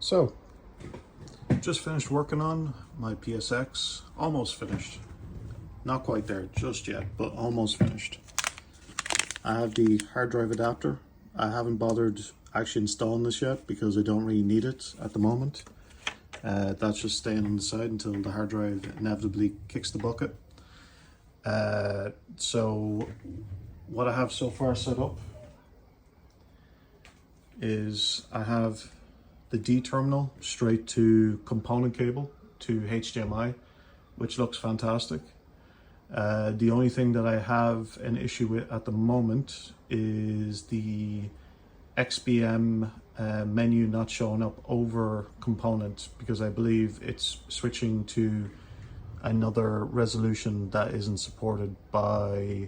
So, just finished working on my PSX, almost finished. Not quite there just yet, but almost finished. I have the hard drive adapter. I haven't bothered actually installing this yet because I don't really need it at the moment. That's just staying on the side until the hard drive inevitably kicks the bucket. So what I have so far set up is I have the D terminal straight to component cable to HDMI, which looks fantastic. The only thing that I have an issue with at the moment is the XBM menu not showing up over component, because I believe it's switching to another resolution that isn't supported by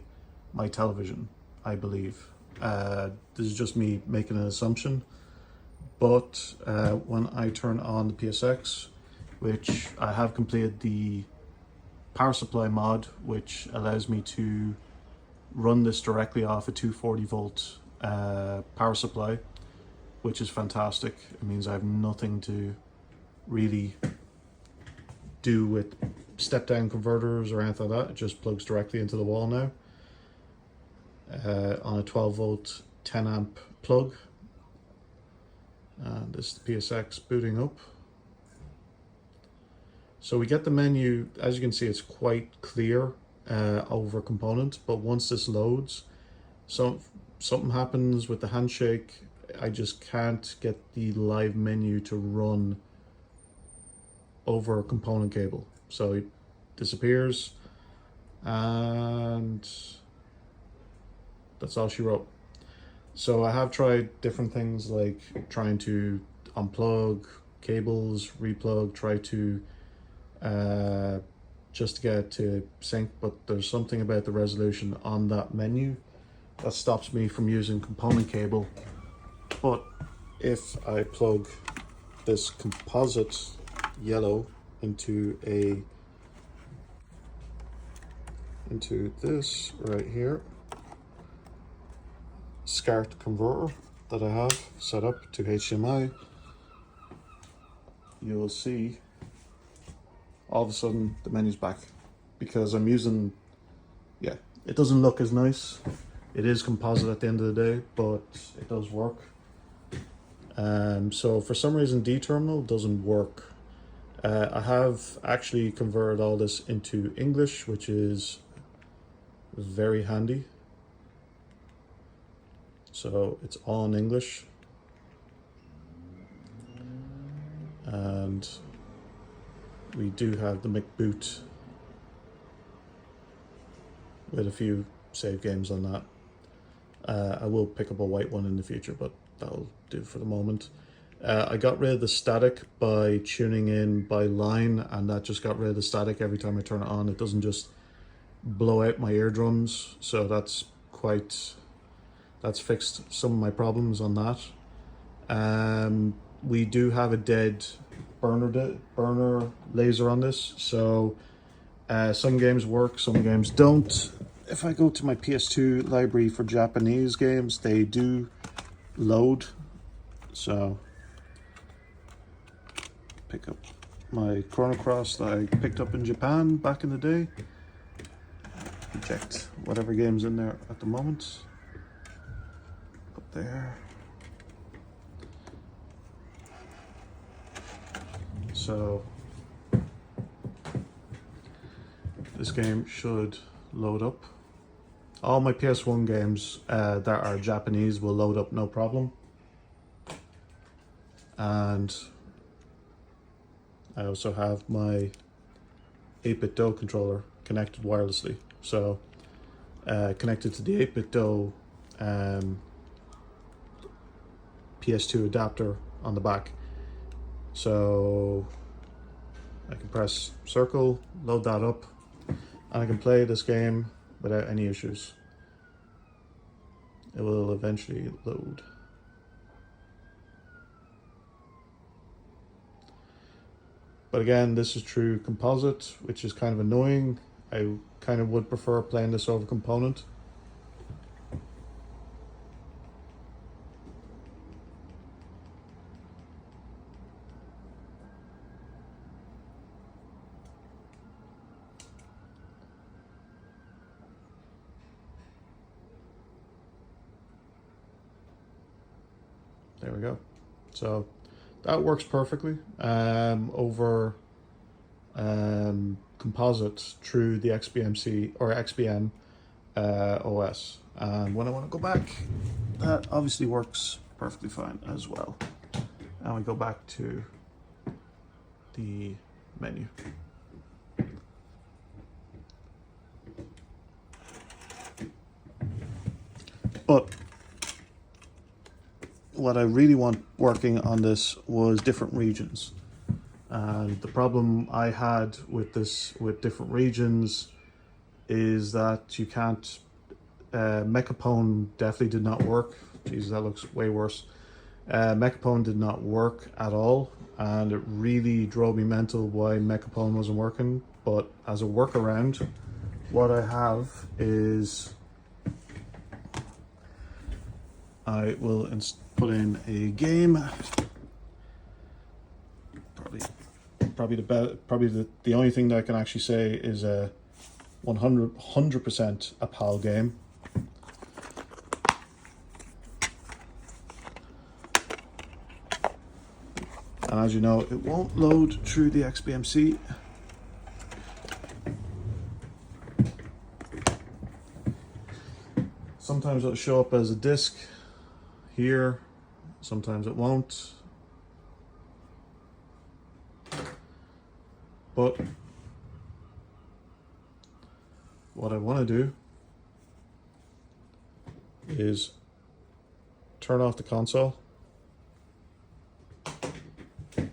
my television, I believe. This is just me making an assumption, but when I turn on the PSX, which I have completed the power supply mod, which allows me to run this directly off a 240 volt power supply, which is fantastic. It means I have nothing to really do with step down converters or anything like that. It just plugs directly into the wall now on a 12 volt 10 amp plug. And this is the PSX booting up. So we get the menu. As you can see, it's quite clear over component, but once this loads, something happens with the handshake. I just can't get the live menu to run over a component cable. So it disappears, and that's all she wrote. So I have tried different things, like trying to unplug cables, replug, try to just to get it to sync, but there's something about the resolution on that menu that stops me from using component cable. But if I plug this composite yellow into this right here SCART converter that I have set up to HDMI, you'll see all of a sudden the menu's back, because I'm using, yeah, it doesn't look as nice. It is composite at the end of the day, but it does work. So for some reason D terminal doesn't work. I have actually converted all this into English, which is very handy. So it's all in English, and we do have the McBoot with a few save games on that. I will pick up a white one in the future, but that'll do for the moment. I got rid of the static by tuning in by line, and that just got rid of the static every time I turn it on. It doesn't just blow out my eardrums, so that's fixed some of my problems on that. We do have a dead burner laser on this, so some games work, some games don't. If I go to my PS2 library for Japanese games, they do load. So pick up my Chrono Cross that I picked up in Japan back in the day. Eject whatever game's in there at the moment. Up there. So this game should load up. All my PS1 games that are Japanese will load up no problem. And I also have my 8-bit DO controller connected wirelessly. So connected to the 8-bit DO PS2 adapter on the back. So I can press circle, load that up, and I can play this game without any issues. It will eventually load. But again, this is true composite, which is kind of annoying. I kind of would prefer playing this over component. There we go. So that works perfectly over composite through the XBMC or XBM OS. And when I want to go back, that obviously works perfectly fine as well. And we go back to the menu. But what I really want working on this was different regions. And the problem I had with this, with different regions, is that you can't, Mechapone definitely did not work. Jesus, that looks way worse. Mechapone did not work at all, and it really drove me mental why Mechapone wasn't working. But as a workaround, what I have is I will put in a game. Probably the only thing that I can actually say is a 100% a PAL game. And as you know, it won't load through the XBMC. Sometimes it'll show up as a disc here, sometimes it won't. But what I want to do is turn off the console. And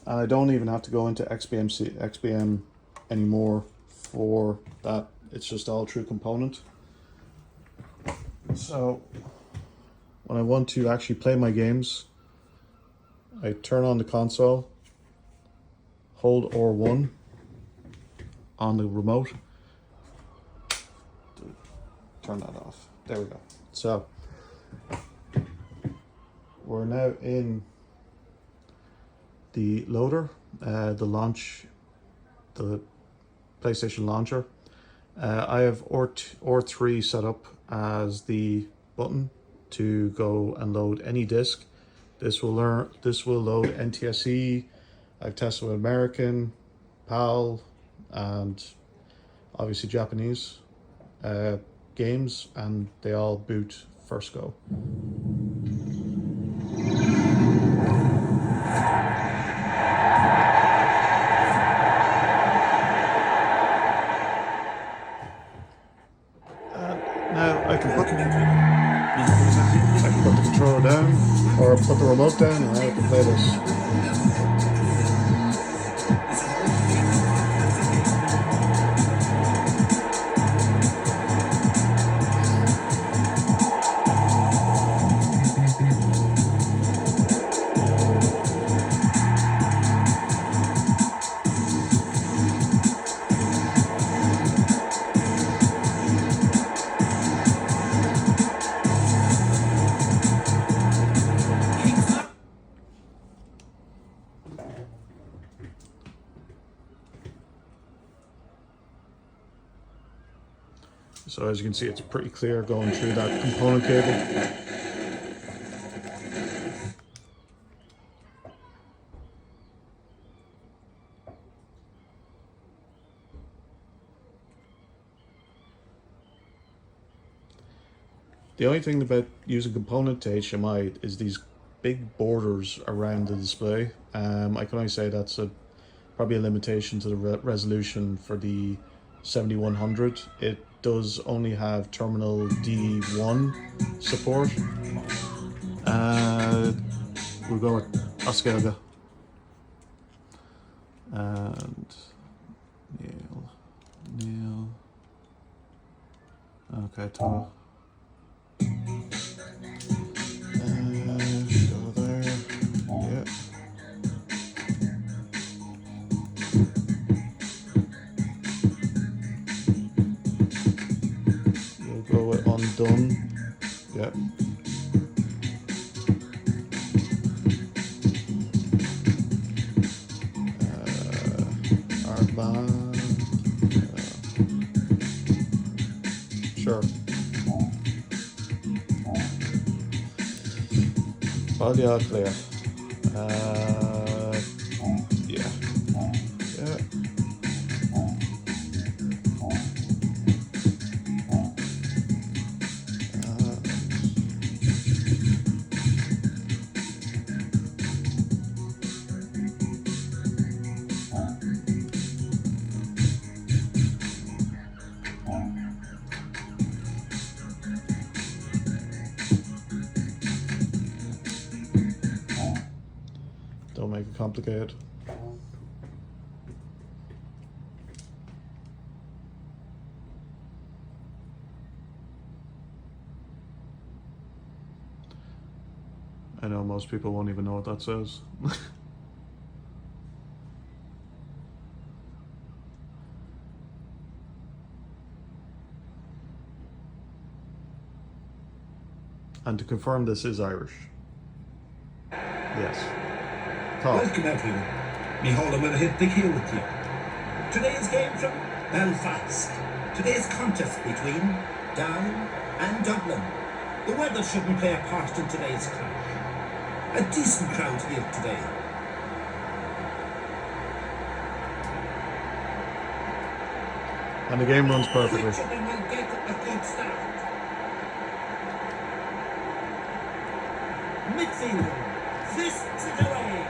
I don't even have to go into XBM anymore for that. It's just all through component. So when I want to actually play my games, I turn on the console, hold R1 on the remote, turn that off. There we go. So we're now in the loader, the PlayStation launcher. I have R3 set up as the button to go and load any disk. This will load NTSC. I've tested with American, PAL, and obviously Japanese games, and they all boot first go. Now I can put the controller down, or put the remote down, and I can play this. So as you can see, it's pretty clear going through that component cable. The only thing about using component to HDMI is these big borders around the display. I can only say that's probably a limitation to the resolution for the 7100. It does only have terminal D1 support. We'll go with Oskelga. And Neil. Okay, Tom. Go there. Yep. We'll go with undone. Yep. Band. Sure. Fáilte clear. Yeah. Yeah. Don't make it complicated. I know most people won't even know what that says. And to confirm, this is Irish. Yes. Tom. Welcome everyone. Micheál will hit the queue with you. Today's game from Belfast. Today's contest between Down and Dublin. The weather shouldn't play a part in today's clash. A decent crowd here today. And the game runs perfectly. Richard will get a good start. Midfield. Fists it away.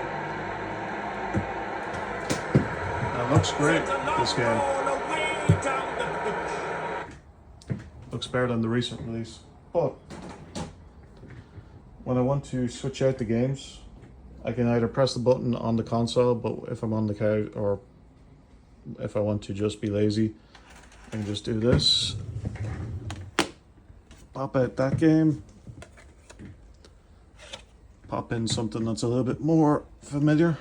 That looks great, this game. Away down the pitch. Looks better than the recent release. But when I want to switch out the games, I can either press the button on the console, but if I'm on the couch, or if I want to just be lazy, I can just do this. Pop out that game. Pop in something that's a little bit more familiar.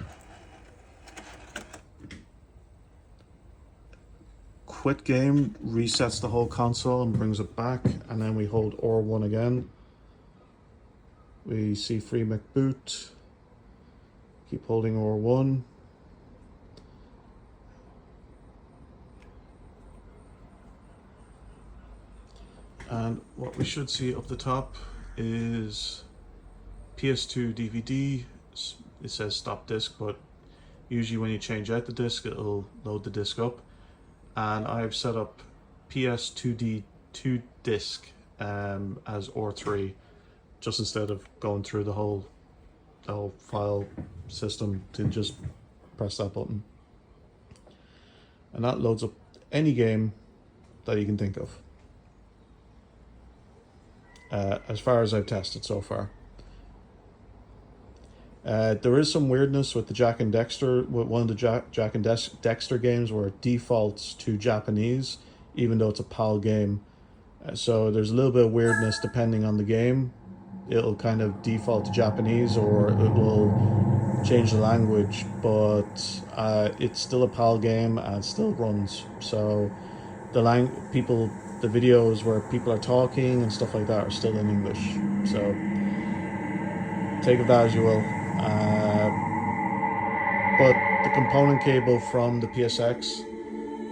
Quit game resets the whole console and brings it back, and then we hold R1 again. We see FreeMcBoot. Keep holding R1. And what we should see up the top is PS2 DVD. It says stop disk, but usually when you change out the disk, it'll load the disk up. And I've set up PS2 disk as R3, just instead of going through the whole file system, to just press that button. And that loads up any game that you can think of. As far as I've tested so far. There is some weirdness with the Jack and Dexter, with one of the Jack and Dexter games, where it defaults to Japanese, even though it's a PAL game. So there's a little bit of weirdness depending on the game. It'll kind of default to Japanese, or it will change the language, but it's still a PAL game and it still runs. So the videos where people are talking and stuff like that are still in English. So take of that as you will. But the component cable from the PSX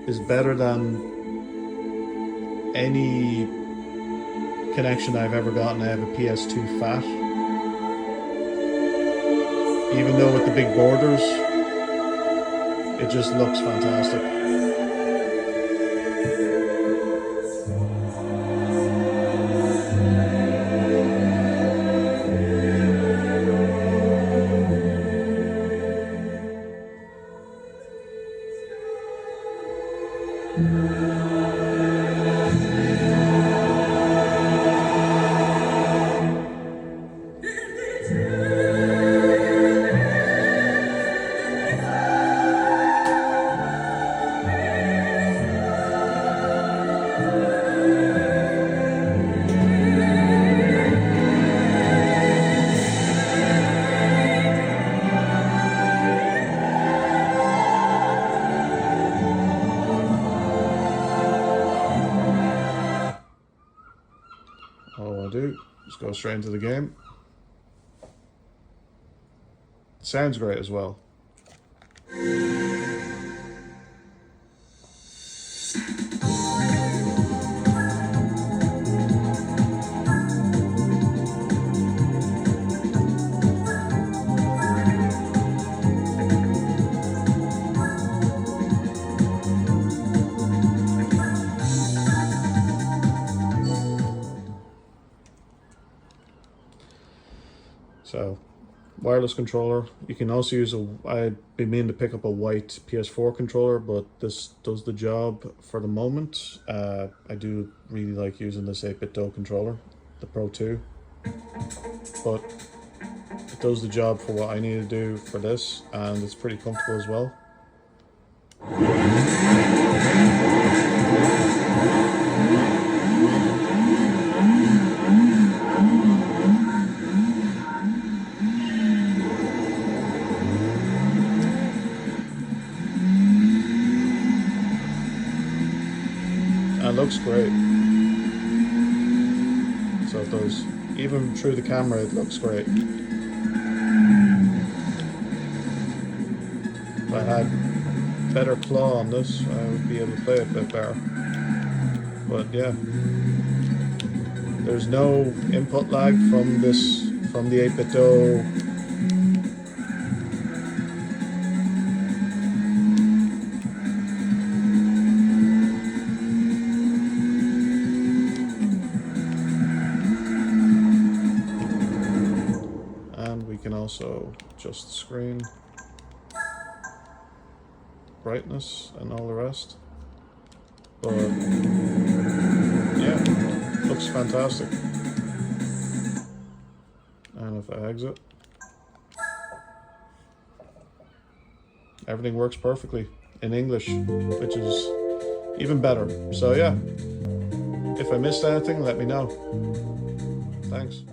is better than any connection I've ever gotten. I have a PS2 Fat. Even though with the big borders, it just looks fantastic. All I do is go straight into the game. Sounds great as well. So, wireless controller. You can also use I'd be meaning to pick up a white PS4 controller, but this does the job for the moment. I do really like using this 8BitDo controller, the Pro 2. But it does the job for what I need to do for this, and it's pretty comfortable as well. It looks great. So it does. Even through the camera, it looks great. If I had better claw on this, I would be able to play it a bit better. But yeah, there's no input lag from the 8BitDo. We can also adjust the screen brightness and all the rest. But yeah, looks fantastic. And if I exit, everything works perfectly in English, which is even better. So yeah, if I missed anything, let me know. Thanks.